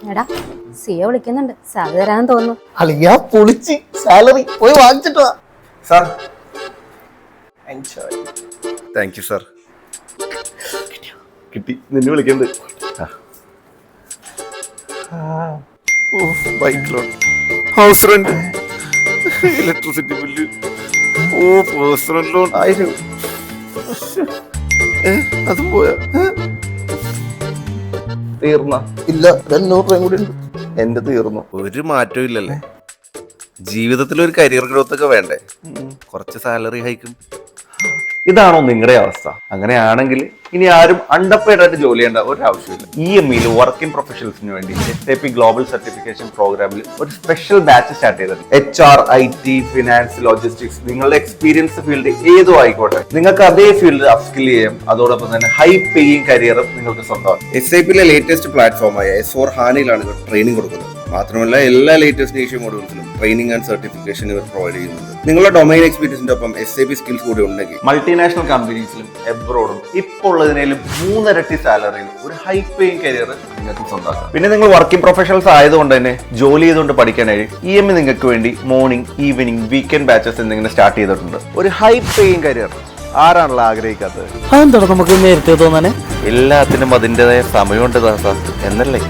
എടാ സിയ വിളിക്കുന്നുണ്ട്, സാലറി തരാന്ന് തോന്നുന്നു. അളിയാ പൊളിച്ച് സാലറി പോയി വാങ്ങിച്ചിട്ട് വാ. Sir enjoy. Thank you sir. കിട്ടി, നിന്നെ വിളിക്കണ്ട്. Bike loan, house rent, electricity bill, personal loan 1000. അതും പോയാ? തീർന്ന? ഇല്ല, 200 രൂപയും കൂടി ഉണ്ട്. എന്റെ തീർന്നു. ഒരു മാറ്റവും ഇല്ലല്ലേ? ജീവിതത്തിൽ ഒരു കരിയർ ഗ്രോത്ത് ഒക്കെ വേണ്ടേ? കുറച്ച് സാലറി ഹൈക്കും. ഇതാണോ നിങ്ങളുടെ അവസ്ഥ? അങ്ങനെയാണെങ്കിൽ ഇനി ആരും അണ്ടർപെയ്ഡ് ആയിട്ട് ജോലി ചെയ്യേണ്ട ഒരു ആവശ്യമില്ല. EMEയിൽ വർക്കിംഗ് പ്രൊഫഷണൽസിന് വേണ്ടി SAP ഗ്ലോബൽ സർട്ടിഫിക്കേഷൻ പ്രോഗ്രാമിൽ ഒരു സ്പെഷ്യൽ ബാച്ച് സ്റ്റാർട്ട് ചെയ്തത്. HR, IT, ഫിനാൻസ്, ലോജിസ്റ്റിക്സ്, നിങ്ങളുടെ എക്സ്പീരിയൻസ് ഫീൽഡ് ഏതോ ആയിക്കോട്ടെ, നിങ്ങൾക്ക് അതേ ഫീൽഡ് അപ്സ്കിൽ ചെയ്യാം. അതോടൊപ്പം തന്നെ ഹൈ പേയിങ് കരിയറും നിങ്ങൾക്ക് സ്വന്തമാണ്. SAPയിലെ ലേറ്റസ്റ്റ് പ്ലാറ്റ്ഫോമായ S4HANAയിലാണ് ട്രെയിനിങ് കൊടുക്കുന്നത്. മാത്രമല്ല എല്ലാ ലേറ്റസ്റ്റ് ഏഷ്യ മോഡ്യൂൾസിലും ട്രെയിനിങ് ആൻഡ് സർട്ടിഫിക്കേഷൻ ഇവർ പ്രൊവൈഡ് ചെയ്യുന്നുണ്ട്. നിങ്ങളുടെ ഡൊമൈൻ എക്സ്പീരിയൻസിന്റെ ഒപ്പം SAP സ്കിൽസ് കൂടി ഉണ്ടെങ്കിൽ മൾട്ടിനാഷണൽ കമ്പനീസിലും എബ്രോഡും ഇപ്പോൾ ഉള്ളതിനേലും 3 ഇരട്ടി സാലറിയിൽ ഒരു ഹൈ പേയിങ് കരിയർ നിങ്ങൾക്ക് സ്വന്തമാക്കാം. പിന്നെ നിങ്ങൾ വർക്കിംഗ് പ്രൊഫഷണൽസ് ആയതുകൊണ്ട് തന്നെ ജോലി ചെയ്തുകൊണ്ട് പഠിക്കാനായി EME നിങ്ങൾക്ക് വേണ്ടി മോർണിംഗ്, ഈവനിങ്, വീക്കെൻഡ് ബാച്ചസ് എന്നിങ്ങനെ സ്റ്റാർട്ട് ചെയ്തിട്ടുണ്ട്. ഒരു ഹൈ പേയിങ് കരിയർ ആരാണല്ലോ ആഗ്രഹിക്കാത്തത്? അതെന്താ നമുക്ക് നേരത്തെ തോന്നാനേ? എല്ലാത്തിനും അതിൻ്റെതായ സമയമുണ്ട് ദാസ എന്നല്ലേ?